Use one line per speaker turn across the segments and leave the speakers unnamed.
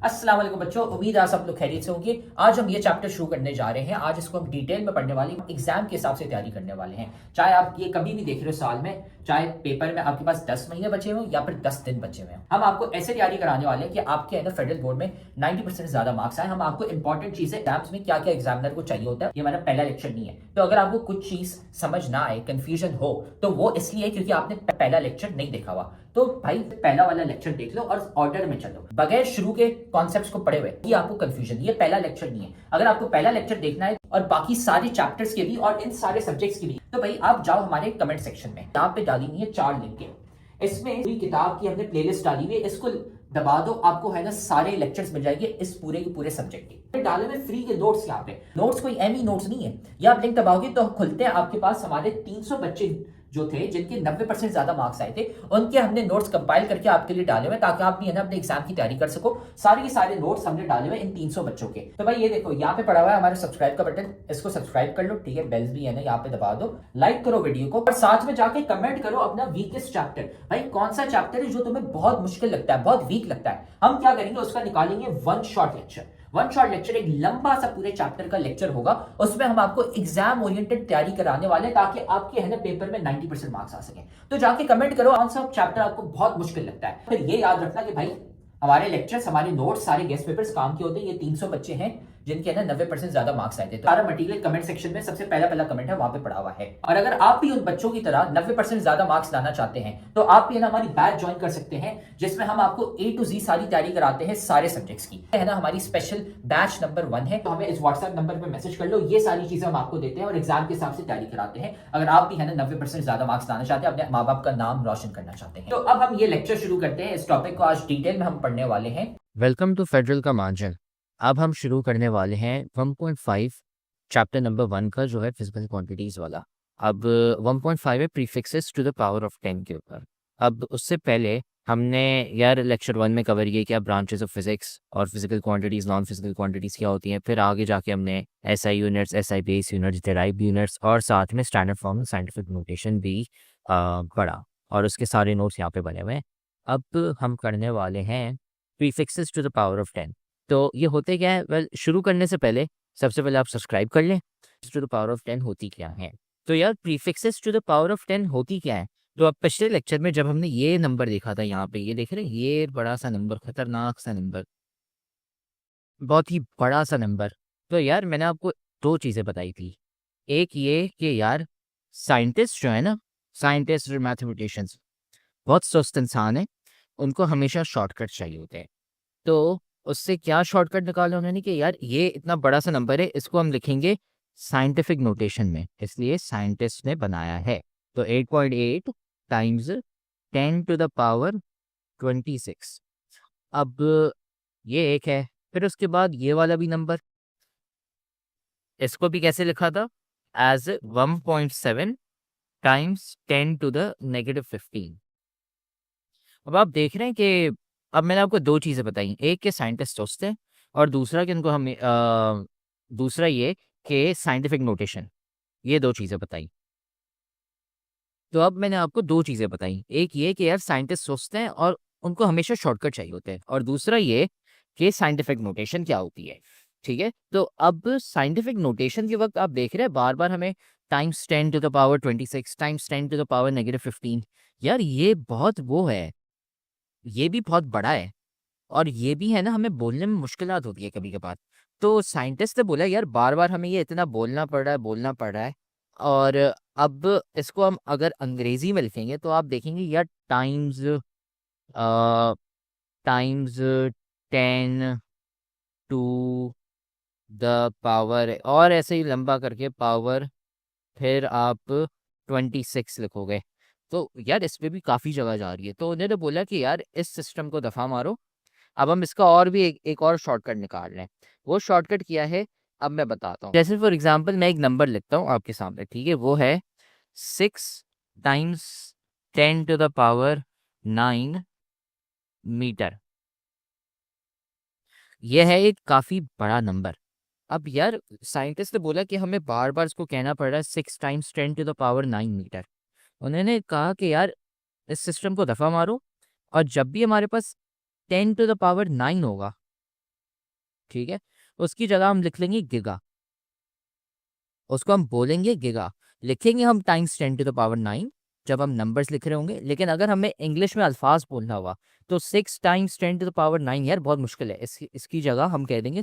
अस्सलाम वालेकुम बच्चों, उम्मीद है आप सब लोग खैरियत से होंगे। आज हम ये चैप्टर शुरू करने जा रहे हैं। आज इसको हम डिटेल में पढ़ने वाले हैं, एग्जाम के हिसाब से तैयारी करने वाले हैं। चाहे आप ये कभी भी देख रहे हो साल में, चाहे पेपर में आपके पास 10 महीने बचे हो या फिर 10 दिन बचे हुए हैं, हम आपको ऐसे तैयारी कराने वाले हैं कि आपके अंदर फेडरल बोर्ड में 90% से ज्यादा मार्क्स आए। हम आपको इंपॉर्टेंट चीजें एग्जाम्स में क्या क्या एग्जामिनर को चाहिए होता है, ये हमारा पहला लेक्चर नहीं है। तो अगर आपको कुछ चीज समझ ना आए, कंफ्यूजन हो, तो वो इसलिए क्योंकि आपने पहला लेक्चर नहीं देखा हुआ। तो भाई पहला वाला लेक्चर देख लो और ऑर्डर में चलो, बगैर शुरू के कॉन्सेप्ट्स को पढ़े हुए ये आपको कंफ्यूजन, ये पहला लेक्चर नहीं है। अगर आपको पहला लेक्चर देखना है और बाकी सारे चैप्टर्स के भी और इन सारे सब्जेक्ट्स के भी, तो भाई आप जाओ हमारे कमेंट सेक्शन में, यहाँ पे डाली हुई है 4 लिंकें। इसमें पूरी किताब की हमने प्लेलिस्ट डाली हुई है, इसको दबा दो, आपको है ना सारे लेक्चर्स मिल जाएंगे इस पूरे के पूरे सब्जेक्ट के। डाले हुए फ्री के नोट्स, यहाँ पे नोट्स कोई एम नोट्स नहीं है। ये आप लिंक दबाओगे तो खुलते हैं, आपके पास हमारे 300 बच्चे जो थे जिनके 90% ज्यादा मार्क्स आए थे, उनके हमने नोट्स कंपाइल करके आपके लिए डाले हुए, ताकि आप भी है ना अपने एग्जाम की तैयारी कर सको। सारे के सारे नोट्स हमने डाले हुए इन 300 बच्चों के। तो भाई ये देखो, यहाँ पे पड़ा हुआ है हमारे सब्सक्राइब का बटन, इसको सब्सक्राइब कर लो, ठीक है। बेल्स भी है ना, यहाँ पे दबा दो, लाइक करो वीडियो को और साथ में जाके कमेंट करो अपना वीकेस्ट चैप्टर। भाई कौन सा चैप्टर है जो तुम्हें बहुत मुश्किल लगता है, बहुत वीक लगता है, हम क्या करेंगे उसका निकालेंगे one shot lecture. One shot lecture एक लंबा सा पूरे चैप्टर का लेक्चर होगा, उसमें हम आपको एग्जाम ओरिएंटेड तैयारी कराने वाले हैं, ताकि आपके है ना पेपर में 90% मार्क्स आ सके। तो जाके कमेंट करो कौन सा चैप्टर आपको बहुत मुश्किल लगता है। फिर ये याद रखना कि भाई हमारे लेक्चर्स, हमारे नोट्स, सारे गेस्ट पेपर्स काम के होते हैं। ये 300 बच्चे हैं जिनके ना 90% ज्यादा मार्क्स आए थे। तो सारा मटेरियल कमेंट सेक्शन में सबसे पहला कमेंट है, वहां पे पड़ा हुआ है। और अगर आप भी उन बच्चों की तरह 90% ज्यादा मार्क्स लाना चाहते हैं, तो आप भी ना हमारी बैच ज्वाइन कर सकते हैं, जिसमें हम आपको A to Z सारी तैयारी कराते हैं सारे सब्जेक्ट्स की, है ना। हमारी स्पेशल बैच नंबर 1 है, तो हमें इस व्हाट्सएप नंबर पे मैसेज कर लो। ये सारी चीजें हम आपको देते हैं और एग्जाम के हिसाब से तैयारी कराते हैं। अगर आप भी है ना 90% ज्यादा मार्क्स लाना चाहते हैं, अपने माँ बाप का नाम रोशन करना चाहते हैं। तो अब हम ये लेक्चर शुरू करते हैं। इस टॉपिक को आज डिटेल में हम पढ़ने वाले हैं।
वेलकम टू फेडरल का मार्जिन। अब हम शुरू करने वाले हैं 1.5 चैप्टर नंबर 1 का, जो है फिजिकल क्वांटिटीज़ वाला। अब 1.5 है prefixes to the power of 10 के ऊपर। अब उससे पहले हमने यार लेक्चर 1 में कवर किया क्या ब्रांचेस ऑफ फिजिक्स और physical quantities, non physical quantities क्या होती हैं। फिर आगे जाके हमने SI units, SI base units, derive units और साथ में स्टैंडर्ड फॉर्म साइंटिफिक नोटेशन भी पढ़ा, और उसके सारे नोट्स यहाँ पे बने हुए हैं। अब हम करने वाले हैं prefixes to the power of 10। तो ये होते क्या है? वेल, शुरू करने से पहले सबसे पहले आप सब्सक्राइब कर लें। टू द पावर ऑफ 10 होती क्या है? तो यार prefixes to the power of 10 होती क्या है? तो अब पिछले लेक्चर में जब हमने ये नंबर देखा था, यहाँ पे ये देख रहे हैं, ये बड़ा सा नंबर, खतरनाक सा नंबर, बहुत ही बड़ा सा नंबर। तो यार मैंने आपको दो चीज़ें बताई थी। एक ये कि यार साइंटिस्ट जो है ना, साइंटिस्ट और मैथमेटिशियंस बहुत सुस्त इंसान है, उनको हमेशा शॉर्टकट चाहिए होते हैं। तो उससे क्या शॉर्टकट निकाला उन्होंने कि यार ये इतना बड़ा सा नंबर है, इसको हम लिखेंगे साइंटिफिक नोटेशन में, इसलिए साइंटिस्ट ने बनाया है। तो 8.8 टाइम्स 10 टू द पावर 26। अब ये एक है, फिर उसके बाद ये वाला भी नंबर, इसको भी कैसे लिखा था? As 1.7 times 10 to the -15। अब आप देख रहे हैं कि अब मैंने आपको दो चीज़ें बताई, एक के साइंटिस्ट सोचते हैं और दूसरा कि उनको हमें दूसरा ये कि साइंटिफिक नोटेशन, ये दो चीज़ें बताई। तो अब मैंने आपको दो चीज़ें बताई, एक ये कि यार साइंटिस्ट सोचते हैं और उनको हमेशा शॉर्टकट चाहिए होते हैं, और दूसरा ये कि साइंटिफिक नोटेशन क्या होती है। ठीक है, तो अब साइंटिफिक नोटेशन के वक्त आप देख रहे हैं बार बार हमें times 10 to the power 26, times 10 to the power -15। यार ये बहुत वो है, ये भी बहुत बड़ा है, और ये भी है ना, हमें बोलने में मुश्किलात होती है कभी कभार। तो साइंटिस्ट ने बोला यार बार बार हमें ये इतना बोलना पड़ रहा है। और अब इसको हम अगर अंग्रेजी में लिखेंगे तो आप देखेंगे यार टाइम्स 10 टू द पावर, और ऐसे ही लंबा करके पावर, फिर आप 26 लिखोगे। तो यार इस पे भी काफ़ी जगह जा रही है, तो उन्होंने बोला कि यार इस सिस्टम को दफ़ा मारो। अब हम इसका और भी एक और शॉर्टकट निकाल रहे हैं। वो शॉर्टकट क्या है, अब मैं बताता हूँ। जैसे फॉर एग्जांपल मैं एक नंबर लिखता हूँ आपके सामने, ठीक है, वो है 6 times 10 to the power 9 meter. यह है एक काफ़ी बड़ा नंबर। अब यार साइंटिस्ट ने बोला कि हमें बार बार इसको कहना पड़ रहा है 6 times 10 to the power 9 meter. उन्होंने कहा कि यार इस सिस्टम को दफ़ा मारो, और जब भी हमारे पास 10 टू द पावर 9 होगा, ठीक है, उसकी जगह हम लिख लेंगे गिगा, उसको हम बोलेंगे गिगा, लिखेंगे हम टाइम्स 10⁻⁹ जब हम नंबर्स लिख रहे होंगे। लेकिन अगर हमें इंग्लिश में अल्फाज बोलना हुआ तो 6 टाइम्स 10⁻⁹ यार बहुत मुश्किल है, इसकी जगह हम कह देंगे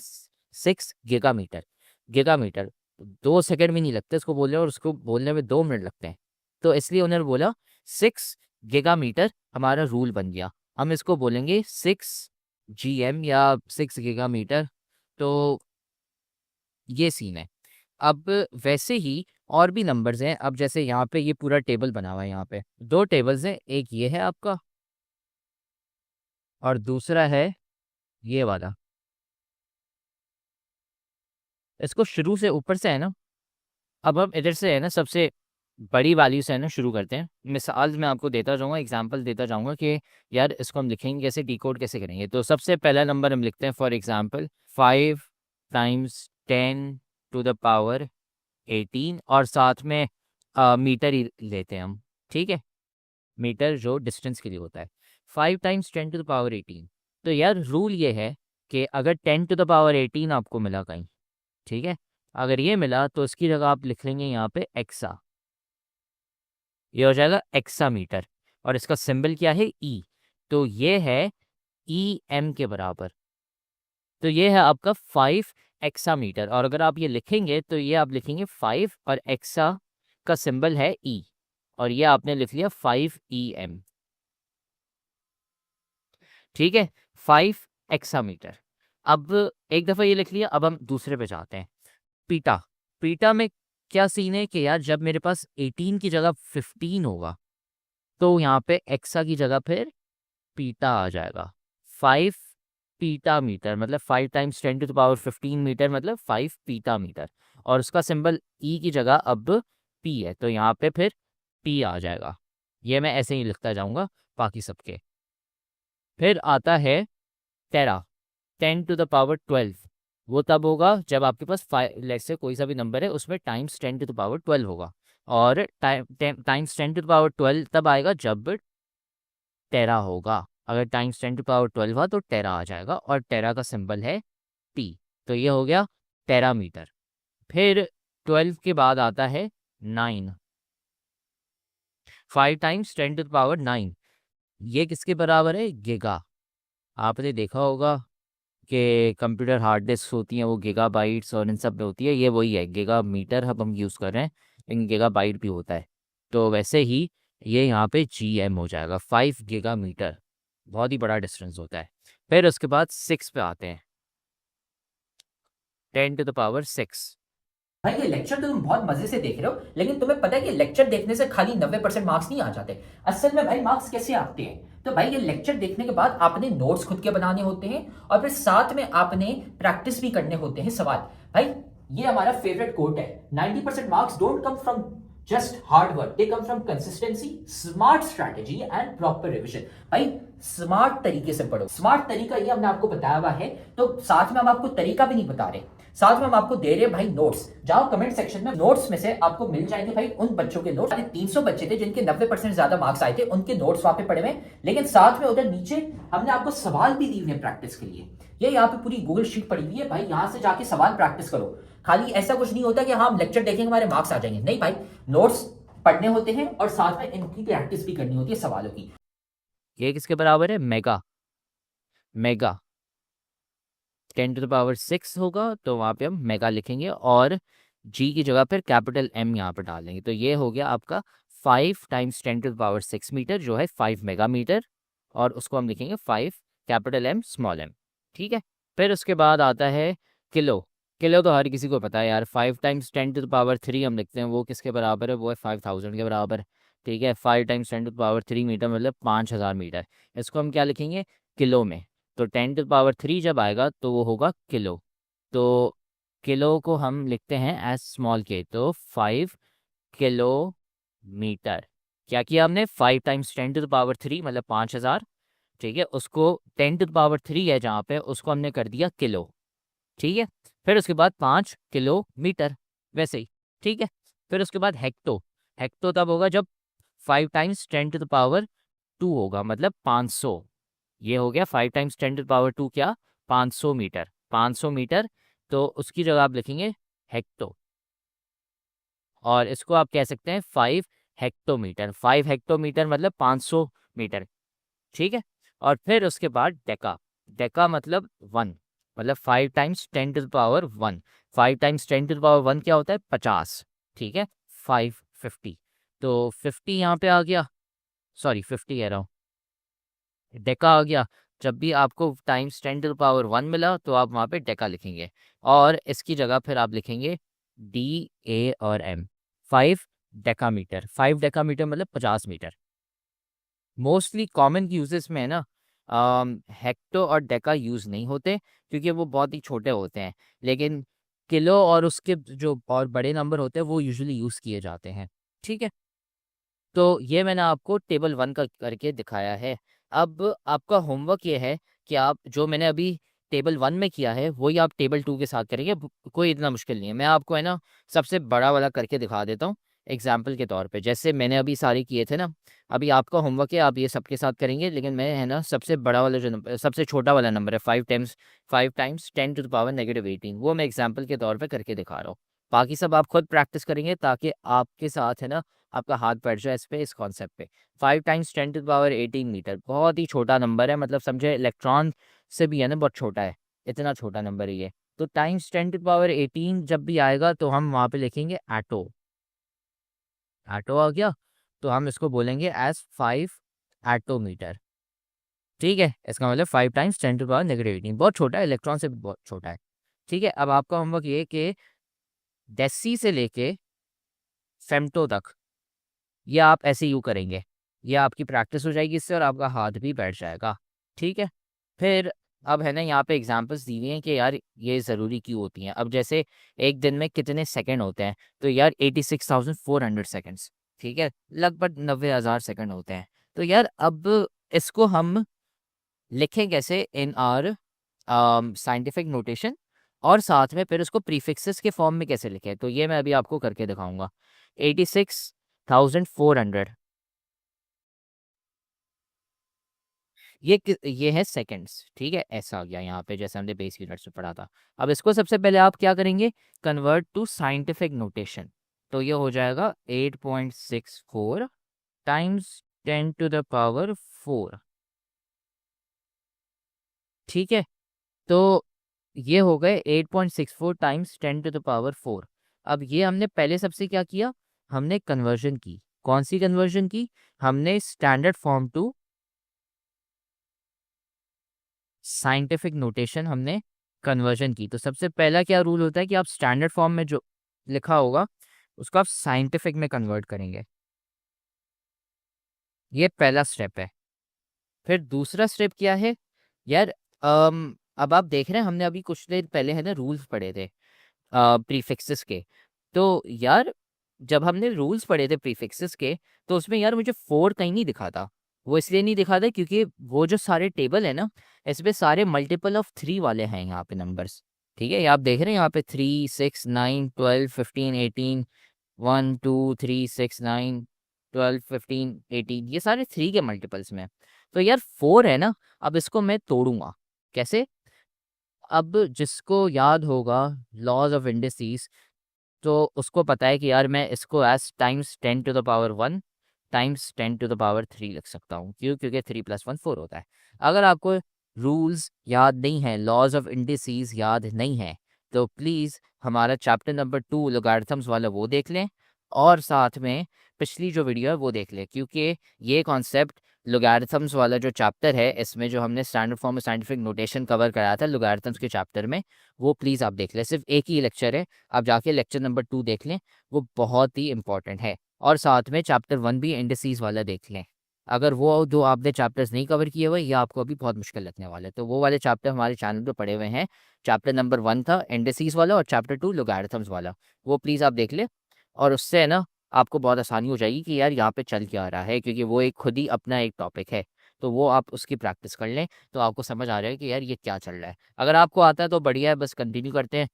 6 गिगामीटर। गिगामीटर 2 सेकंड भी नहीं लगते इसको बोलने, और उसको बोलने में 2 मिनट लगते हैं, तो इसलिए उन्होंने बोला 6 गिगामीटर हमारा रूल बन गया। हम इसको बोलेंगे 6 GM या 6 गिगामीटर। तो ये सीन है। अब वैसे ही और भी नंबर्स हैं। अब जैसे यहाँ पे ये पूरा टेबल बना हुआ है, यहाँ पे 2 टेबल्स हैं, एक ये है आपका और दूसरा है ये वाला। इसको शुरू से ऊपर से है ना, अब हम इधर से है ना सबसे बड़ी वैल्यू से है ना शुरू करते हैं। मिसाल मैं आपको देता जाऊंगा, एग्जांपल देता जाऊंगा कि यार इसको हम लिखेंगे कैसे, डिकोड कैसे करेंगे। तो सबसे पहला नंबर हम लिखते हैं फॉर एग्जांपल 5 टाइम्स 10⁻18 और साथ में मीटर ही लेते हैं हम, ठीक है, मीटर जो डिस्टेंस के लिए होता है। 5 टाइम्स 10⁻18, तो यार रूल ये है कि अगर 10⁻18 आपको मिला कहीं, ठीक है, अगर ये मिला तो इसकी जगह आप लिख लेंगे यहाँ पे एक्सा, ये हो जाएगा एक्सा मीटर। और इसका सिंबल क्या है, ई, तो ये है EM के बराबर। तो ये है आपका 5 एक्सा मीटर। और अगर आप ये लिखेंगे तो ये आप लिखेंगे 5 और एक्सा का सिंबल है ई, और ये आपने लिख लिया 5 EM, ठीक है, 5 एक्सा मीटर। अब एक दफ़ा ये लिख लिया, अब हम दूसरे पे जाते हैं। पीटा, पीटा में क्या सीन है कि यार जब मेरे पास 18 की जगह 15 होगा तो यहाँ पे एक्सा की जगह फिर पीटा आ जाएगा। 5 पीटा मीटर मतलब 5 टाइम्स 10⁻15 मीटर मतलब 5 पीटा मीटर। और उसका सिंबल ई की जगह अब पी है, तो यहाँ पे फिर पी आ जाएगा। ये मैं ऐसे ही लिखता जाऊंगा बाकी सबके। फिर आता है टेरा, 10⁻12। वो तब होगा जब आपके पास लेट्स से कोई सा भी नंबर है उसमें टाइम्स 10⁻12 होगा, और टाइम्स 10⁻12 तब आएगा जब टेरा होगा। अगर टाइम्स 10⁻12 हुआ तो टेरा आ जाएगा, और टेरा का सिंबल है टी। तो ये हो गया टेरा मीटर। फिर 12 के बाद आता है 9, 5 टाइम्स 10⁻9, ये किसके बराबर है, गिगा। आपने देखा होगा कि कंप्यूटर हार्ड डिस्क होती हैं वो गीगाबाइट्स और इन सब में होती है, ये वही है, गीगा मीटर अब हम यूज़ कर रहे हैं, इन गीगाबाइट भी होता है। तो वैसे ही ये यहाँ पे GM हो जाएगा, 5 गीगामीटर, बहुत ही बड़ा डिस्टेंस होता है। फिर उसके बाद 6 पे आते हैं, 10⁻6।
भाई ये लेक्चर तो तुम बहुत मजे से देख रहे हो, लेकिन तुम्हें पता है कि लेक्चर देखने से खाली 90% मार्क्स नहीं आ जाते। असल में भाई मार्क्स कैसे आते हैं, तो भाई ये लेक्चर देखने के बाद आपने नोट्स खुद के बनाने होते हैं, और फिर साथ में आपने प्रैक्टिस भी करने होते हैं सवाल। भाई ये हमारा फेवरेट कोट है, 90% marks don't come from just hard work, they come from consistency, smart strategy and proper revision. भाई स्मार्ट तरीके से पढ़ो, स्मार्ट तरीका ये हमने आपको बताया हुआ है, तो साथ में हम आपको तरीका भी नहीं बता रहे, साथ में हम आपको दे रहे हैं भाई नोट्स। जाओ कमेंट सेक्शन में, नोट्स में से आपको मिल जाएंगे भाई उन बच्चों के नोट्स, 300 बच्चे थे जिनके 90% ज्यादा मार्क्स आए थे, उनके नोट्स वहां पे पड़े हुए। लेकिन साथ में उधर नीचे हमने आपको सवाल भी दिए हुए प्रैक्टिस के लिए। ये यहाँ पे पूरी गूगल शीट पड़ी हुई है भाई, यहाँ से जाके सवाल प्रैक्टिस करो। खाली ऐसा कुछ नहीं होता कि हाँ हम लेक्चर देखेंगे हमारे मार्क्स आ जाएंगे, नहीं भाई, नोट्स पढ़ने होते हैं और साथ में इनकी प्रैक्टिस भी करनी होती है सवालों की।
ये किसके बराबर है, मेगा, मेगा 10⁻6 होगा तो वहाँ पे हम मेगा लिखेंगे, और जी की जगह पर कैपिटल M यहाँ पर डाल देंगे। तो ये हो गया आपका 5 टाइम्स 10⁻6 मीटर जो है 5 मेगा मीटर, और उसको हम लिखेंगे 5 कैपिटल M स्मॉल m, ठीक है। फिर उसके बाद आता है किलो। किलो तो हर किसी को पता है यार, 5 टाइम्स 10⁻3 हम लिखते हैं, वो किसके बराबर है, वो है 5000 के बराबर, ठीक है। 5 टाइम्स 10⁻3 मीटर मतलब 5000 मीटर। इसको हम क्या लिखेंगे, किलो में। तो 10⁻3 जब आएगा तो वो होगा किलो, तो किलो को हम लिखते हैं एज स्मॉल के, तो 5 किलोमीटर। क्या किया हमने, 5 टाइम्स 10⁻3 मतलब 5000, ठीक है, उसको 10⁻3 है जहाँ पे, उसको हमने कर दिया किलो, ठीक है। फिर उसके बाद 5 किलोमीटर वैसे ही, ठीक है। फिर उसके बाद हेक्टो, हेक्टो तब होगा जब 5 टाइम्स 10⁻2 होगा मतलब 500। ये हो गया 5 टाइम्स 10⁻2 क्या, 500 मीटर, 500 मीटर, तो उसकी जगह आप लिखेंगे हेक्टो, और इसको आप कह सकते हैं 5 हेक्टोमीटर। 5 हेक्टोमीटर मतलब 500 मीटर, ठीक है। और फिर उसके बाद डेका, डेका मतलब 1, मतलब 5 times 10 to the power 1। 5 times 10 to the power 1 क्या होता है? 50, ठीक है। 550, तो 50 यहाँ पे आ गया, सॉरी 50 कह रहा हूँ, डेका आ गया। जब भी आपको टाइम्स 10 टू द पावर 1 मिला तो आप वहाँ पे डेका लिखेंगे, और इसकी जगह फिर आप लिखेंगे DA और M, 5 डेकामीटर। 5 डेकामीटर मतलब 50 मीटर। मोस्टली कॉमन यूजेस में है ना, हेक्टो और डेका यूज़ नहीं होते क्योंकि वो बहुत ही छोटे होते हैं, लेकिन किलो और उसके जो और बड़े नंबर होते हैं वो यूजुअली यूज़ किए जाते हैं, ठीक है। तो ये मैंने आपको टेबल 1 का करके दिखाया है। अब आपका होमवर्क ये है कि आप जो मैंने अभी टेबल 1 में किया है वही आप टेबल 2 के साथ करेंगे। कोई इतना मुश्किल नहीं है। मैं आपको है ना सबसे बड़ा वाला करके दिखा देता हूँ एग्जाम्पल के तौर पे। जैसे मैंने अभी सारे किए थे ना, अभी आपका होमवर्क है आप ये सबके साथ करेंगे, लेकिन मैं है ना सबसे बड़ा वाला जो नंबर, सबसे छोटा वाला नंबर है 5 टाइम्स 10 टू द पावर -18, वो मैं एग्जाम्पल के तौर पे करके दिखा रहा हूँ। बाकी सब आप खुद प्रैक्टिस करेंगे ताकि आपके साथ है ना आपका हाथ बैठ जाए इस पे, इस कॉन्सेप्ट पे। 5 times 10 to the power 18 meter बहुत ही छोटा नंबर है, मतलब समझे इलेक्ट्रॉन से भी है ना बहुत छोटा है, इतना छोटा नंबर है ये। तो टाइम्स 10 टू द पावर 18 जब भी आएगा तो हम वहाँ पे लिखेंगे एटो। एटो आ गया तो हम इसको बोलेंगे एज 5 एटोमीटर, ठीक है। इसका मतलब 5 टाइम्स 10 टू द पावर -18, बहुत छोटा है, इलेक्ट्रॉन से भी बहुत छोटा है, ठीक है। अब आपका होमवर्क ये कि डेसी से लेके फेम्टो तक ये आप ऐसे यूँ करेंगे, ये आपकी प्रैक्टिस हो जाएगी इससे और आपका हाथ भी बैठ जाएगा, ठीक है। फिर अब है ना यहाँ पे एग्जांपल्स दी हुई हैं कि यार ये ज़रूरी क्यों होती हैं। अब जैसे एक दिन में कितने सेकंड होते हैं, तो यार 86,400 सेकंड्स, ठीक है, लगभग 90,000 सेकंड होते हैं। तो यार अब इसको हम लिखें कैसे इन आर साइंटिफिक नोटेशन, और साथ में फिर उसको प्रीफिक्सेस के फॉर्म में कैसे लिखें, तो ये मैं अभी आपको करके दिखाऊंगा। 86,400 ये है सेकंड्स, ठीक है। ऐसा आ गया यहाँ पे जैसे हमने बेस यूनिट्स में पढ़ा था। अब इसको सबसे पहले आप क्या करेंगे, कन्वर्ट टू साइंटिफिक नोटेशन। तो ये हो जाएगा 8.64 टाइम्स 10 टू द पावर 4, ठीक है। तो ये हो गए 8.64 टाइम्स 10 टू द पावर 4। अब ये हमने पहले सबसे क्या किया, हमने कन्वर्जन की। कौन सी कन्वर्जन की? हमने standard form to scientific notation हमने कन्वर्जन की। तो सबसे पहला क्या रूल होता है कि आप स्टैंडर्ड फॉर्म में जो लिखा होगा उसको आप साइंटिफिक में कन्वर्ट करेंगे, ये पहला स्टेप है। फिर दूसरा स्टेप क्या है यार, अब आप देख रहे हैं हमने अभी कुछ देर पहले है ना रूल्स पढ़े थे प्रीफिक्सेस के। तो यार जब हमने रूल्स पढ़े थे प्रीफिक्सेस के, तो उसमें यार मुझे 4 कहीं नहीं दिखा था। वो इसलिए नहीं दिखा था क्योंकि वो जो सारे टेबल है ना, इसमें सारे मल्टीपल ऑफ 3 वाले हैं यहाँ पे नंबर्स, ठीक है। ये आप देख रहे हैं यहाँ पे 3, 6, 9, 12, 15, 18, 1, 2, 3, 6, 9, 12, 15, 18, ये सारे 3 के मल्टीपल्स में हैं। तो यार 4 है ना, अब इसको मैं तोड़ूंगा कैसे। अब जिसको याद होगा लॉज ऑफ इंडिसेस, तो उसको पता है कि यार मैं इसको as times 10 to the power 1 times 10 to the power 3 लिख सकता हूँ। क्यों? क्योंकि 3 + 1 4 होता है। अगर आपको रूल्स याद नहीं है, लॉज ऑफ इंडिसेस याद नहीं है, तो प्लीज़ हमारा चैप्टर नंबर 2 लॉगरिथम्स वाला वो देख लें, और साथ में पिछली जो वीडियो है वो देख लें, क्योंकि ये कॉन्सेप्ट लॉगरिथम्स वाला जो चैप्टर है इसमें जो हमने स्टैंडर्ड फॉर्म में साइंटिफिक नोटेशन कवर कराया था लॉगरिथम्स के चैप्टर में, वो प्लीज़ आप देख लें। सिर्फ एक ही लेक्चर है, आप जाके लेक्चर नंबर 2 देख लें, वो बहुत ही इंपॉर्टेंट है। और साथ में चैप्टर 1 भी इंडिसेस वाला देख लें। अगर वो दो आपने चैप्टर्स नहीं कवर किए हुए, ये आपको अभी बहुत मुश्किल लगने वाला है, तो वो वाले चैप्टर हमारे चैनल पे पड़े हुए हैं। चैप्टर नंबर 1 था इंडिसेस वाला, और चैप्टर 2 लॉगरिथम्स वाला, वो प्लीज़ आप देख लें। और उससे है ना आपको बहुत आसानी हो जाएगी कि यार यहाँ पे चल क्या रहा है, क्योंकि वो एक खुद ही अपना एक टॉपिक है। तो वो आप उसकी प्रैक्टिस कर लें तो आपको समझ आ जाएगा कि यार ये क्या चल रहा है। अगर आपको आता है तो बढ़िया है, बस कंटिन्यू करते हैं।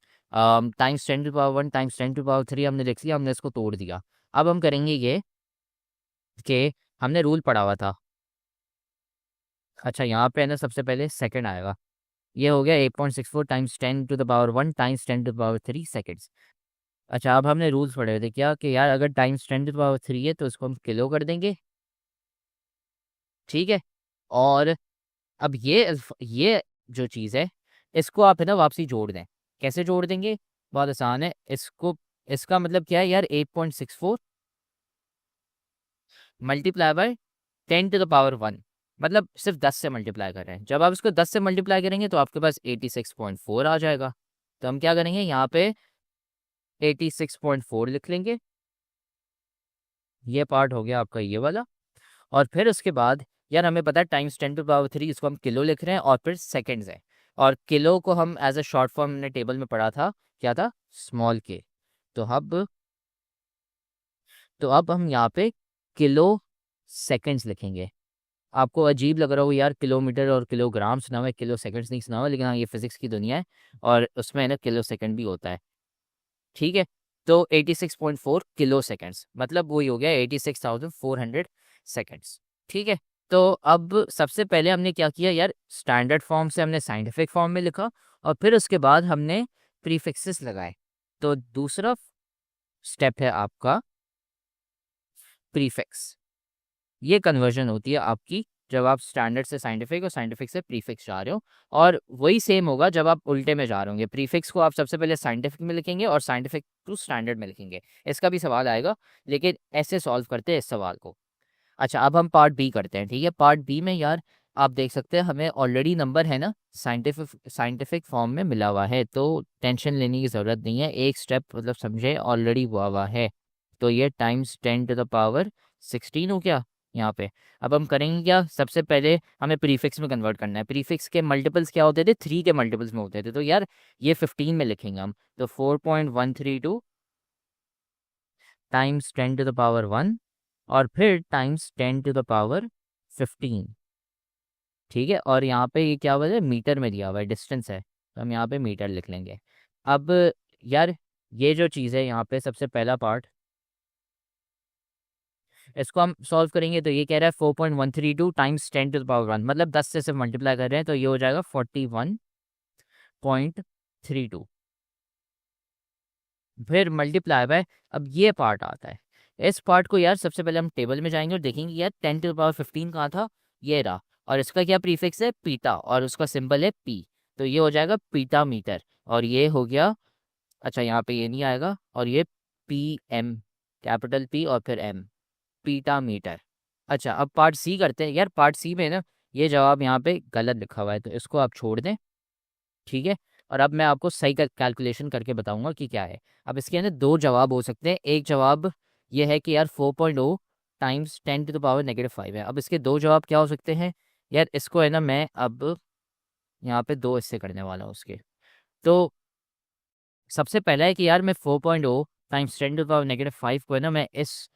Times 10 to power 1 times 10 to power 3 हमने लिख लिया, हमने इसको तोड़ दिया। अब हम करेंगे ये कि हमने रूल पढ़ा हुआ था। अच्छा यहाँ पे है ना सबसे पहले सेकंड आएगा, ये हो गया 8.64 टाइम्स 10⁻⁴ टाइम्स 10⁻³ सेकेंड्स। अच्छा, अब हमने रूल्स पढ़े हुए थे क्या कि यार अगर टाइम्स 10⁻³ है तो इसको हम किलो कर देंगे, ठीक है। और अब ये जो चीज़ है इसको आप है ना वापसी जोड़ दें। कैसे जोड़ देंगे? बहुत आसान है। इसको, इसका मतलब क्या है यार, 8.64 मल्टीप्लाई बाय 10⁻⁴ मतलब सिर्फ 10 से मल्टीप्लाई कर रहे हैं। जब आप इसको 10 से मल्टीप्लाई करेंगे तो आपके पास 86.4 आ जाएगा। तो हम क्या करेंगे, यहाँ पे 86.4 लिख लेंगे। ये पार्ट हो गया आपका ये वाला। और फिर उसके बाद यार हमें पता है टाइम्स 10⁻³ इसको हम किलो लिख रहे हैं और फिर सेकेंड्स है। और किलो को हम एज अ शॉर्ट फॉर्म ने टेबल में पढ़ा था, क्या था, स्मॉल के। तो अब हम यहाँ पे किलो सेकेंड्स लिखेंगे। आपको अजीब लग रहा हो यार, किलोमीटर और किलोग्राम सुना हुआ है, किलो सेकंड्स नहीं सुना हुआ, लेकिन हाँ ये फिजिक्स की दुनिया है और उसमें है ना किलो सेकंड भी होता है, ठीक है। तो 86.4 किलो सेकंड्स मतलब वही हो गया 86,400 सेकंड्स, ठीक है। तो अब सबसे पहले हमने क्या किया यार, स्टैंडर्ड फॉर्म से हमने साइंटिफिक फॉर्म में लिखा और फिर उसके बाद हमने प्रीफिक्सेस लगाए। तो दूसरा स्टेप है आपका प्रीफिक्स। ये कन्वर्जन होती है आपकी जब आप स्टैंडर्ड से साइंटिफिक और साइंटिफिक से प्रीफिक्स जा रहे हो। और वही सेम होगा जब आप उल्टे में जा रहे होंगे। प्रीफिक्स को आप सबसे पहले साइंटिफिक में लिखेंगे और साइंटिफिक टू स्टैंडर्ड में लिखेंगे। इसका भी सवाल आएगा, लेकिन ऐसे सॉल्व करते हैं इस सवाल को। अच्छा, अब हम पार्ट बी करते हैं, ठीक है। पार्ट बी में यार आप देख सकते हैं हमें ऑलरेडी नंबर है ना साइंटिफिक फॉर्म में मिला हुआ है, तो टेंशन लेने की ज़रूरत नहीं है। एक स्टेप मतलब समझे ऑलरेडी हुआ है। तो ये टाइम्स 10⁻16 हो गया यहाँ पे। अब हम करेंगे क्या, सबसे पहले हमें प्रीफिक्स में कन्वर्ट करना है। प्रीफिक्स के मल्टीपल्स क्या होते थे, 3 के मल्टीपल्स में होते थे। तो यार ये 15 में लिखेंगे हम। तो 4.132 टाइम्स 10⁻1 और फिर टाइम्स 10⁻15, ठीक है। और यहाँ पे ये क्या हुआ है, मीटर में दिया हुआ है, डिस्टेंस है, तो हम यहाँ पे मीटर लिख लेंगे। अब यार ये जो चीज़ है यहाँ पे सबसे पहला पार्ट, इसको हम सॉल्व करेंगे तो ये कह रहा है 4.132 टाइम्स 10⁻1 मतलब 10 से सिर्फ मल्टीप्लाई कर रहे हैं तो ये हो जाएगा 41.32। फिर मल्टीप्लाई बाय, अब ये पार्ट आता है। इस पार्ट को यार सबसे पहले हम टेबल में जाएंगे और देखेंगे यार 10⁻15 कहाँ था, ये रहा। और इसका क्या प्रीफिक्स है, पीटा, और उसका सिंबल है पी। तो ये हो जाएगा पीटा मीटर। और ये हो गया, अच्छा यहाँ पे ये नहीं आएगा, और ये पी एम, कैपिटल पी और फिर एम, पीटा मीटर। अच्छा, अब पार्ट सी करते हैं। यार पार्ट सी में ना ये जवाब यहाँ पे गलत लिखा हुआ है, तो इसको आप छोड़ दें, ठीक है। और अब मैं आपको सही कैलकुलेशन करके बताऊंगा कि क्या है। अब इसके अंदर दो जवाब हो सकते हैं। एक जवाब ये है कि यार 4.0 टाइम्स 10⁻⁻5 है। अब इसके दो जवाब क्या हो सकते हैं यार, इसको है ना मैं अब यहाँ पे दो हिस्से करने वाला हूँ उसके। तो सबसे पहला है कि यार मैं 4.0 टाइम्स 10⁻⁻5 को है ना मैं इस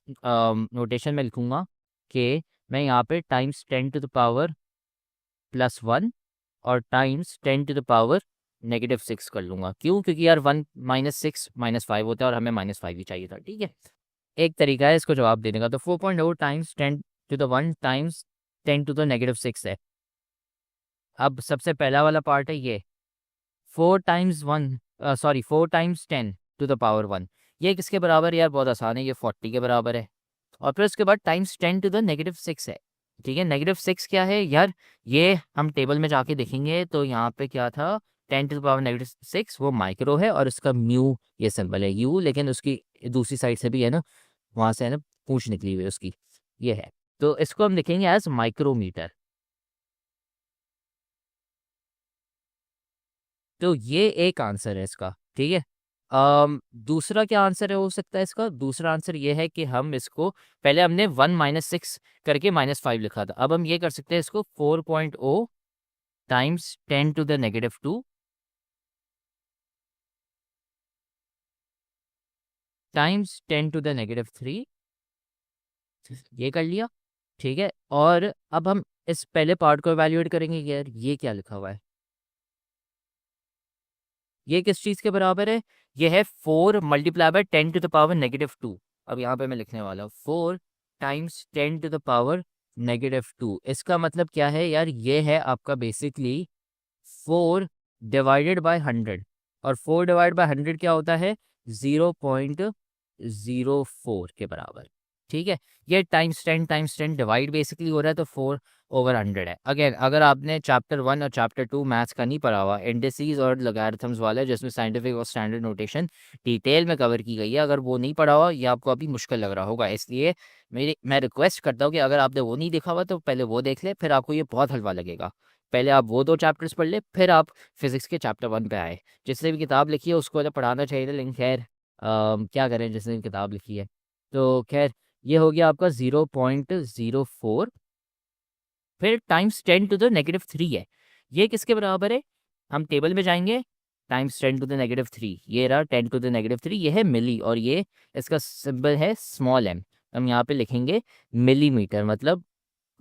नोटेशन में लिखूंगा कि मैं यहाँ पे टाइम्स 10⁻+1 और टाइम्स 10⁻⁻6 कर लूँगा। क्यों? क्योंकि यार 1 -6 -5 होता है और हमें -5 ही चाहिए था, ठीक है। एक तरीका है इसको जवाब देने का। तो 4.0 टाइम्स 10⁻1 टाइम्स 10⁻⁻6 है। अब सबसे पहला वाला पार्ट है ये 4 टाइम्स 4 टाइम्स 10⁻1। ये किसके बराबर है यार, बहुत आसान है, ये 40 के बराबर है। और फिर उसके बाद टाइम्स 10⁻⁻6 है, ठीक है। -6 क्या है यार, ये हम टेबल में जाके देखेंगे तो यहाँ पे क्या था, 10⁻⁻6 वो माइक्रो है और उसका म्यू ये सिंबल है यू, लेकिन उसकी दूसरी साइड से भी है ना, वहाँ से है ना पूंछ निकली हुई है उसकी, ये है। तो इसको हम लिखेंगे एज माइक्रोमीटर। तो ये एक आंसर है इसका, ठीक है। दूसरा क्या आंसर है हो सकता है इसका, दूसरा आंसर ये है कि हम इसको, पहले हमने 1 -6 करके -5 लिखा था, अब हम ये कर सकते हैं इसको 4.0 टाइम्स 10⁻⁻2 टाइम्स 10⁻3, ये कर लिया, ठीक है। और अब हम इस पहले पार्ट को एवेल्युएट करेंगे कि यार ये क्या लिखा हुआ है, ये किस चीज़ के बराबर है, ये है 4 मल्टीप्लाई बाय 10⁻⁻2। अब यहाँ पे मैं लिखने वाला हूँ 4 टाइम्स 10⁻⁻2। इसका मतलब क्या है यार, ये है आपका बेसिकली 4 डिवाइडेड बाय 100, और 4 डिवाइड बाय 100 क्या होता है? 0.04 के बराबर। ठीक है, ये टाइम्स 10 डिवाइड बेसिकली हो रहा है, तो 4/100 है। अगेन, अगर आपने चैप्टर 1 और चैप्टर 2 मैथ्स का नहीं पढ़ा हुआ, इंडिसेस और लॉगरिथम्स वाला, जिसमें साइंटिफिक और स्टैंडर्ड नोटेशन डिटेल में कवर की गई है, अगर वो नहीं पढ़ा हुआ, ये आपको अभी मुश्किल लग रहा होगा। इसलिए मैं रिक्वेस्ट करता हूँ कि अगर आपने वो नहीं देखा हुआ तो पहले वो देख ले, फिर आपको ये बहुत हलवा लगेगा। पहले आप वो 2 चैप्टर्स पढ़ ले, फिर आप फिजिक्स के चैप्टर 1 पे आए। जिसने भी किताब लिखी है उसको तो पढ़ाना चाहिए था, लेकिन खैर क्या करें, जिसने भी किताब लिखी है। तो खैर, ये हो गया आपका 0.04, फिर टाइम्स 10⁻³ है। ये किसके बराबर है? हम टेबल में जाएंगे, टाइम्स 10⁻³ ये रहा 10⁻³, ये है मिली, और ये इसका सिंबल है स्मॉल m। हम यहाँ पे लिखेंगे मिलीमीटर, मतलब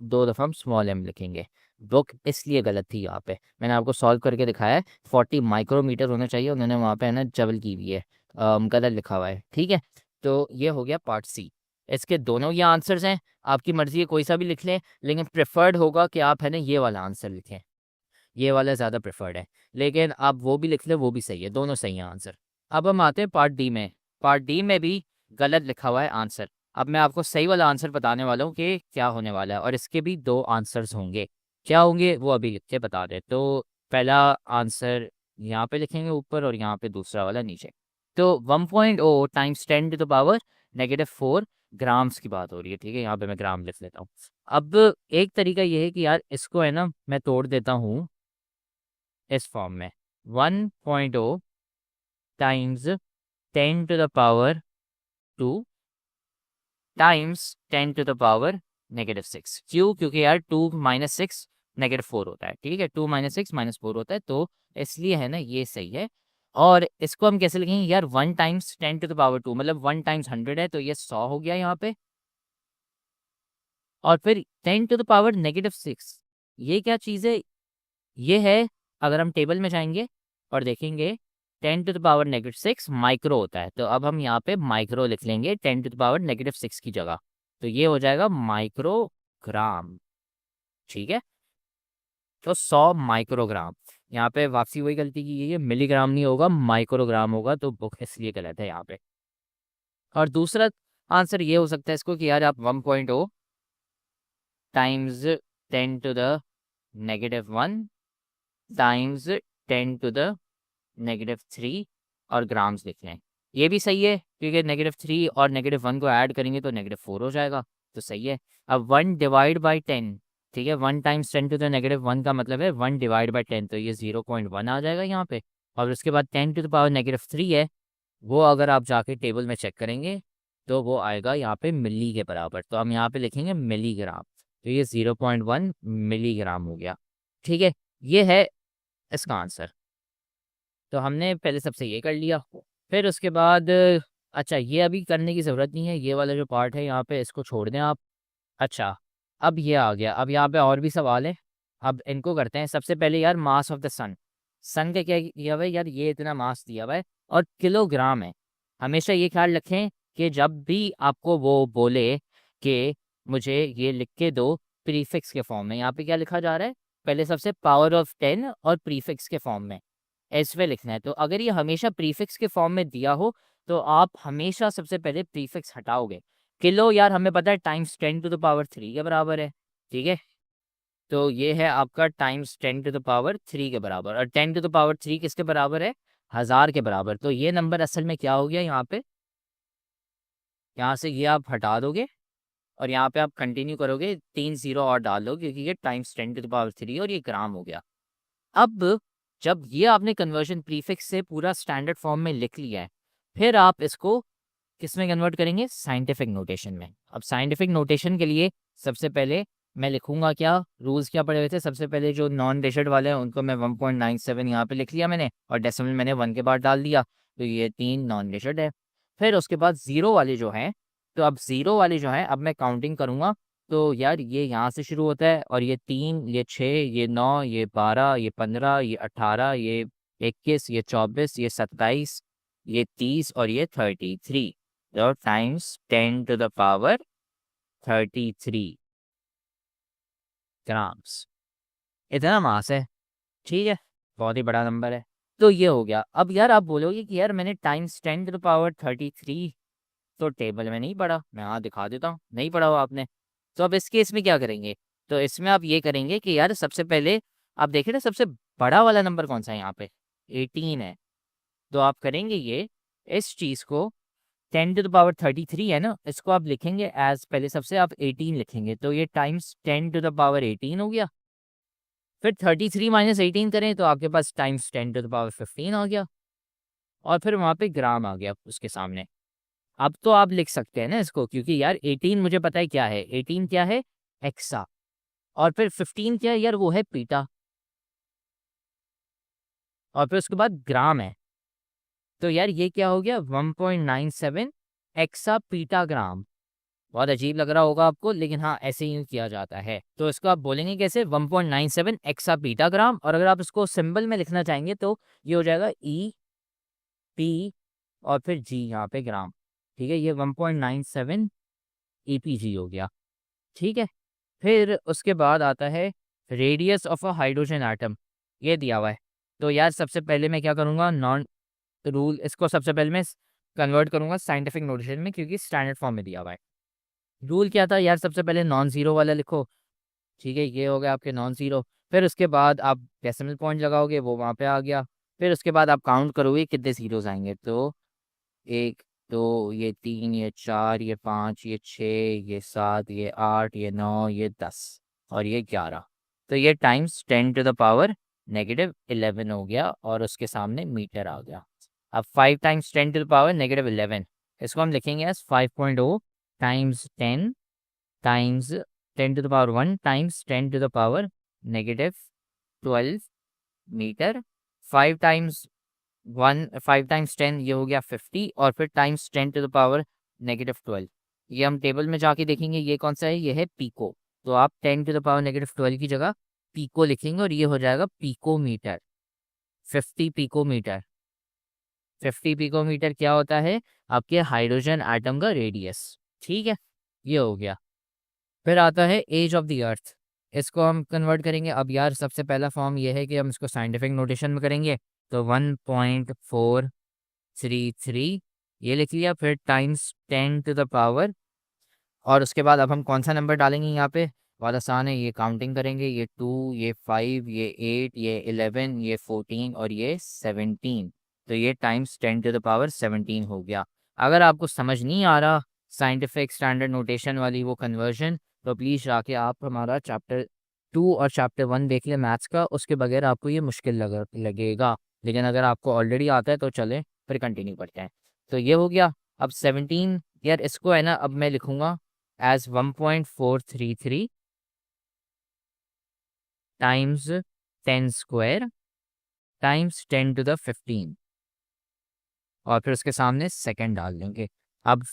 2 दफ़ा हम स्मॉल m लिखेंगे। बुक इसलिए गलत थी, यहाँ पे मैंने आपको सॉल्व करके दिखाया है, 40 माइक्रोमीटर होना चाहिए, उन्होंने वहाँ पे है ना जबल की हुई है, गलत लिखा हुआ है। ठीक है, तो ये हो गया पार्ट सी। इसके दोनों ये आंसर्स हैं, आपकी मर्जी है कोई सा भी लिख लें, लेकिन प्रेफर्ड होगा कि आप है ना ये वाला आंसर लिखें, ये वाला ज़्यादा प्रेफर्ड है। लेकिन आप वो भी लिख लें, वो भी सही है, दोनों सही हैं आंसर। अब हम आते हैं पार्ट डी में। पार्ट डी में भी गलत लिखा हुआ है आंसर। अब मैं आपको सही वाला आंसर बताने वाला हूँ कि क्या होने वाला है, और इसके भी 2 आंसर्स होंगे। क्या होंगे वो अभी लिख के बता दें। तो पहला आंसर यहाँ पे लिखेंगे ऊपर, और यहाँ पे दूसरा वाला नीचे। तो 1.0 टाइम्स 10⁻⁻⁴ ग्राम्स की बात हो रही है। ठीक है, यहाँ पे मैं ग्राम लिख लेता हूँ। अब एक तरीका ये है कि यार इसको है ना मैं तोड़ देता हूँ इस फॉर्म में, 1.0 टाइम्स 10⁻² टाइम्स 10⁻⁻6। क्यों? क्योंकि यार 2 - 6 -4 होता है। ठीक है, 2 - 6 -4 होता है, तो इसलिए है ना ये सही है। और इसको हम कैसे लिखेंगे यार? 1 टाइम्स 10⁻², मतलब 1 टाइम्स 100 है, तो ये 100 हो गया यहाँ पे। और फिर 10⁻⁻6 ये क्या चीज़ है? ये है, अगर हम टेबल में जाएंगे और देखेंगे 10⁻⁻6 माइक्रो होता है, तो अब हम यहाँ पे माइक्रो लिख लेंगे 10⁻⁻6 की जगह, तो ये हो जाएगा माइक्रोग्राम। ठीक है, तो 100 माइक्रोग्राम। यहाँ पे वापसी वही गलती की गई है, मिलीग्राम नहीं होगा, माइक्रोग्राम होगा, तो बुक इसलिए गलत है यहाँ पे। और दूसरा आंसर ये हो सकता है इसको कि यार आप 1.0 टाइम्स 10⁻⁻1 टाइम्स 10⁻⁻³ और ग्राम्स लिख लें। ये भी सही है, क्योंकि -3 और -1 को ऐड करेंगे तो -4 हो जाएगा, तो सही है। अब 1 डिवाइड बाई 10, ठीक है, 1 टाइम्स 10⁻⁻1 का मतलब है 1 डिवाइड बाई 10, तो ये 0.1 आ जाएगा यहाँ पे। और उसके बाद 10⁻⁻³ है, वो अगर आप जाके टेबल में चेक करेंगे तो वो आएगा यहाँ पे मिली के बराबर, तो हम यहाँ पे लिखेंगे मिलीग्राम, तो ये 0.1 मिलीग्राम हो गया। ठीक है, ये है इसका आंसर। तो हमने पहले सबसे ये कर लिया, फिर उसके बाद अच्छा, ये अभी करने की ज़रूरत नहीं है, ये वाला जो पार्ट है यहाँ पे इसको छोड़ दें आप। अच्छा, अब ये आ गया, अब यहाँ पे और भी सवाल है, अब इनको करते हैं। सबसे पहले यार मास ऑफ द सन, सन का क्या किया हुआ है यार? ये इतना मास दिया हुआ है और किलोग्राम है। हमेशा ये ख्याल रखें कि जब भी आपको वो बोले कि मुझे ये लिख के दो प्रीफिक्स के फॉर्म में, यहाँ पे क्या लिखा जा रहा है? पहले सबसे पावर ऑफ 10 और प्रीफिक्स के फॉर्म में एसवे लिखना है। तो अगर ये हमेशा प्रीफिक्स के फॉर्म में दिया हो तो आप हमेशा सबसे पहले प्रीफिक्स हटाओगे। किलो यार हमें पता है टाइम्स 10⁻³ के बराबर है। ठीक है, तो ये है आपका टाइम्स 10⁻³ के बराबर, और 10⁻³ किसके बराबर है? 1000 के बराबर। तो ये नंबर असल में क्या हो गया यहाँ पे? यहाँ से ये आप हटा दोगे और यहाँ पे आप कंटिन्यू करोगे, 3 0 और डाल दो, क्योंकि ये टाइम्स 10⁻³ और ये ग्राम हो गया। अब जब ये आपने कन्वर्जन प्रीफिक्स से पूरा स्टैंडर्ड फॉर्म में लिख लिया है, फिर आप इसको किस में कन्वर्ट करेंगे? साइंटिफिक नोटेशन में। अब साइंटिफिक नोटेशन के लिए सबसे पहले मैं लिखूंगा क्या, रूल्स क्या पड़े हुए थे? सबसे पहले जो नॉन डिजिट वाले हैं उनको मैं 1.97 यहाँ पे लिख लिया मैंने, और डेसिमल मैंने 1 के बाद डाल दिया, तो ये 3 नॉन डिजिट है। फिर उसके बाद ज़ीरो वाले जो हैं, तो अब ज़ीरो वाले जो हैं अब मैं काउंटिंग करूँगा, तो यार ये यहाँ से शुरू होता है, और ये 3, ये 6, ये 9, ये 12, ये 15, ये 18, ये 21, ये 24, ये 27, ये 30 और ये 33, तो टाइम्स 10⁻33 ग्राम्स, इतना मास है। ठीक है, बहुत ही बड़ा नंबर है। तो ये हो गया। अब यार आप बोलोगे कि यार मैंने टाइम्स 10⁻³ तो टेबल में नहीं पढ़ा, मैं यहाँ दिखा देता हूँ, नहीं पढ़ा हो आपने। तो अब इस केस में क्या करेंगे, तो इसमें आप ये करेंगे कि यार सबसे पहले आप देखें ना सबसे बड़ा वाला नंबर कौन सा है यहाँ पे, 18 है। तो आप करेंगे ये, इस चीज़ को 10⁻³ है ना, इसको आप लिखेंगे एज, पहले सबसे आप 18 लिखेंगे, तो ये टाइम्स 10⁻18 हो गया। फिर 33 माइनस 18 करें तो आपके पास टाइम्स 10⁻15 आ गया, और फिर वहाँ पे ग्राम आ गया उसके सामने। अब तो आप लिख सकते हैं ना इसको, क्योंकि यार 18 मुझे पता है क्या है, 18 क्या है, एक्सा, और फिर 15 क्या है यार, वो है पीटा, और फिर उसके बाद ग्राम है। तो यार ये क्या हो गया, 1.97 एक्सा पीटा ग्राम। बहुत अजीब लग रहा होगा आपको, लेकिन हाँ ऐसे ही किया जाता है। तो इसको आप बोलेंगे कैसे, 1.97 एक्सा पीटा ग्राम, और अगर आप इसको सिंबल में लिखना चाहेंगे तो ये हो जाएगा EP और फिर G यहाँ पे ग्राम। ठीक है, ये 1.97 EPG हो गया। ठीक है, फिर उसके बाद आता है radius of a hydrogen atom, ये दिया हुआ है। तो यार सबसे पहले मैं क्या करूँगा, नॉन रूल, इसको सबसे पहले मैं कन्वर्ट करूँगा साइंटिफिक नोटेशन में, क्योंकि स्टैंडर्ड फॉर्म में दिया हुआ है। रूल क्या था यार, सबसे पहले नॉन ज़ीरो वाला लिखो। ठीक है, ये हो गया आपके नॉन ज़ीरो। फिर उसके बाद आप डेसिमल पॉइंट लगाओगे, वो वहाँ पे आ गया। फिर उसके बाद आप काउंट करोगे कितने ज़ीरोज़ आएंगे, तो 1 2 ये 3 ये 4 ये 5 ये 6 ये 7 ये 8 ये 9 ये 10 और ये 11। तो ये टाइम्स 10⁻11 हो गया, और उसके सामने मीटर आ गया। अब 5 टाइम्स 10⁻11, इसको हम लिखेंगे as 5.0 times 10 times 10⁻1 times 10⁻12 meter. 5 times 5 times 10 ये हो गया 50, और फिर टाइम्स 10⁻12, ये हम टेबल में जाके देखेंगे ये कौन सा है, ये है पीको। तो आप 10⁻12 की जगह पीको लिखेंगे, और ये हो जाएगा pico meter, 50 pico meter. 50 pico meter क्या होता है, आपके हाइड्रोजन एटम का रेडियस। ठीक है, ये हो गया। फिर आता है एज ऑफ द अर्थ, इसको हम कन्वर्ट करेंगे। अब यार सबसे पहला फॉर्म ये है कि हम इसको साइंटिफिक नोटेशन में करेंगे, तो 1.433 ये लिख लिया, फिर टाइम्स 10⁻, और उसके बाद अब हम कौन सा नंबर डालेंगे यहाँ पे, बहुत आसान है, ये काउंटिंग करेंगे, ये 2 ये 5 ये 8 ये 11 ये 14 और ये 17। तो ये टाइम्स 10⁻17 हो गया। अगर आपको समझ नहीं आ रहा साइंटिफिक स्टैंडर्ड नोटेशन वाली वो कन्वर्जन, तो प्लीज़ जाके आप हमारा चैप्टर 2 और चैप्टर 1 देख ले मैथ्स का, उसके बगैर आपको ये मुश्किल लगेगा। लेकिन अगर आपको ऑलरेडी आता है तो चले, फिर कंटिन्यू करते हैं। तो ये हो गया। अब 17 यार, इसको है ना अब मैं लिखूंगा एज 1.433 टाइम्स 10 स्क्वायर टाइम्स 10⁻15, और फिर उसके सामने सेकंड डाल देंगे। अब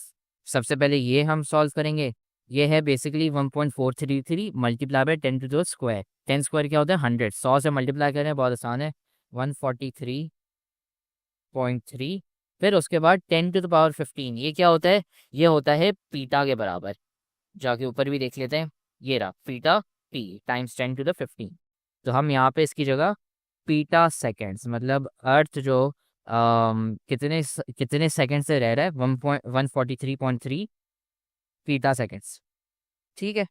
सबसे पहले ये हम सॉल्व करेंगे, ये है basically 1.433 multiply by 10 square. 10 square क्या होता है, 100, 100 से मल्टीप्लाई करें, बहुत आसान है, 143.3। फिर उसके बाद 10⁻15 ये क्या होता है, ये होता है पीटा के बराबर। जाके ऊपर भी देख लेते हैं, ये रहा पीटा, पी टाइम्स 10⁻15। तो हम यहाँ पे इसकी जगह पीटा सेकेंड्स, मतलब अर्थ जो कितने सेकंड से रह रहा है, 143.3 पीटा सेकेंड्स। ठीक है,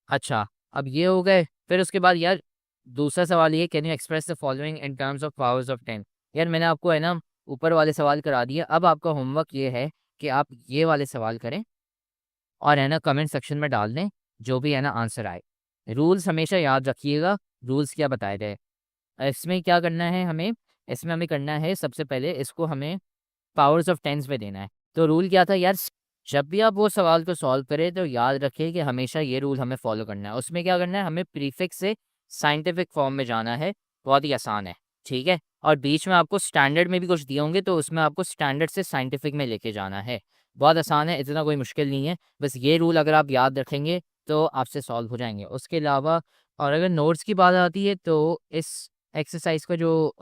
अच्छा अब ये हो गए। फिर उसके बाद यार दूसरा सवाल ये, can you express the following in terms of powers of 10। यार मैंने आपको है ना ऊपर वाले सवाल करा दिए, अब आपका होमवर्क ये है कि आप ये वाले सवाल करें, और है ना कमेंट सेक्शन में डाल दें जो भी है ना आंसर आए। रूल्स हमेशा याद रखिएगा, रूल्स क्या बताए गए। इसमें क्या करना है हमें, इसमें हमें करना है सबसे पहले इसको हमें पावर्स ऑफ टेंस पे देना है। तो रूल क्या था यार, जब भी आप वो सवाल को सॉल्व करें तो याद रखिए कि हमेशा ये रूल हमें फॉलो करना है। उसमें क्या करना है, हमें प्रीफिक्स से साइंटिफिक फॉर्म में जाना है, बहुत ही आसान है। ठीक है, और बीच में आपको स्टैंडर्ड में भी कुछ दिए होंगे, तो उसमें आपको स्टैंडर्ड से साइंटिफिक में लेके जाना है। बहुत आसान है, इतना कोई मुश्किल नहीं है, बस ये रूल अगर आप याद रखेंगे तो आपसे सॉल्व हो जाएंगे। उसके अलावा और अगर नोट्स की बात आती है तो इस एक्सरसाइज का जो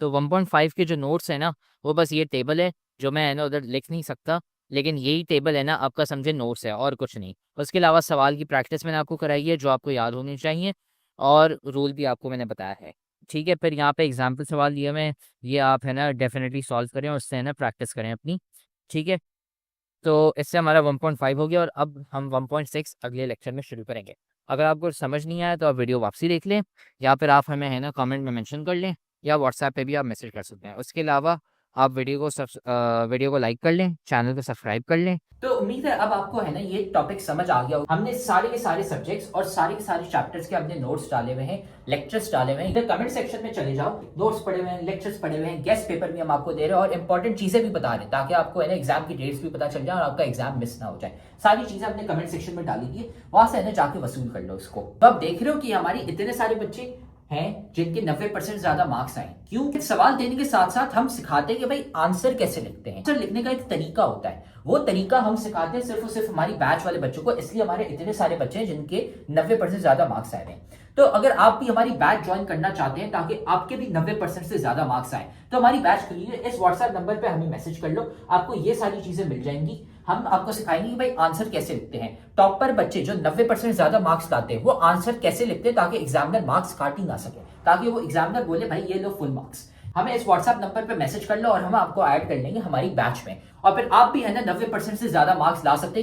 तो 1.5 के जो नोट्स है ना, वो बस ये टेबल है जो मैं है ना उधर लिख नहीं सकता, लेकिन यही टेबल है ना आपका समझे नोट्स है और कुछ नहीं। उसके अलावा सवाल की प्रैक्टिस मैंने आपको कराई है जो आपको याद होनी चाहिए, और रूल भी आपको मैंने बताया है। ठीक है, फिर यहाँ पे एग्जाम्पल सवाल दिए हुए हैं, ये आप है ना डेफिनेटली सॉल्व करें और उससे है ना प्रैक्टिस करें अपनी। ठीक है, तो इससे हमारा 1.5 हो गया और अब हम 1.6 अगले लेक्चर में शुरू करेंगे। अगर आपको समझ नहीं आया तो आप वीडियो वापसी देख लें, या फिर आप हमें है ना कमेंट में मेंशन कर लें, या व्हाट्सएप पे भी आप मैसेज कर सकते हैं। उसके अलावा आप वीडियो को लाइक कर लें, चैनल को सब्सक्राइब कर लें।
तो उम्मीद है अब आपको है ना ये टॉपिक समझ आ गया। हमने सारे के सारे सब्जेक्ट्स और सारे के सारे चैप्टर्स के हमने नोट्स डाले हुए हैं, लेक्चर्स डाले हुए हैं। इधर कमेंट सेक्शन में चले जाओ, नोट्स पढ़े हुए हैं, लेक्चर्स पढ़े हुए हैं, गेस्ट पेपर भी हम आपको दे रहे हैं और इंपॉर्टेंट चीजें भी बता रहे हैं, ताकि आपको है ना एग्जाम की डेट्स भी पता चल जाए और आपका एग्जाम मिस ना हो जाए। सारी चीजें हमने कमेंट सेक्शन में डाली थी, वहां से है ना जाके वसूल कर लो इसको। तो आप देख रहे हो कि हमारी इतने सारे बच्चे हैं जिनके 90% ज्यादा मार्क्स आए। क्यों? सवाल देने के साथ साथ हम सिखाते हैं कि भाई आंसर कैसे लिखते हैं। आंसर लिखने का एक तरीका होता है, वो तरीका हम सिखाते हैं सिर्फ और सिर्फ हमारी बैच वाले बच्चों को, इसलिए हमारे इतने सारे बच्चे हैं जिनके 90% ज्यादा मार्क्स आए हैं। तो अगर आप भी हमारी बैच ज्वाइन करना चाहते हैं ताकि आपके भी 90% से ज्यादा मार्क्स आए, तो हमारी बैच खुली है। इस व्हाट्सएप नंबर पे हमें मैसेज कर लो, आपको ये सारी चीजें मिल जाएंगी। हम आपको सिखाएंगे कि भाई आंसर कैसे लिखते हैं। टॉपर बच्चे जो 90% ज्यादा मार्क्स लाते हैं वो आंसर कैसे लिखते हैं ताकि एग्जामिनर मार्क्स काट ही ना सके, ताकि वो एग्जामिनर बोले भाई ये लो फुल मार्क्स। हमें इस व्हाट्सएप नंबर पे मैसेज कर लो और हम आपको ऐड कर लेंगे हमारी बैच में, और फिर आप भी है ना 90% से ज्यादा मार्क्स ला सकते हैं।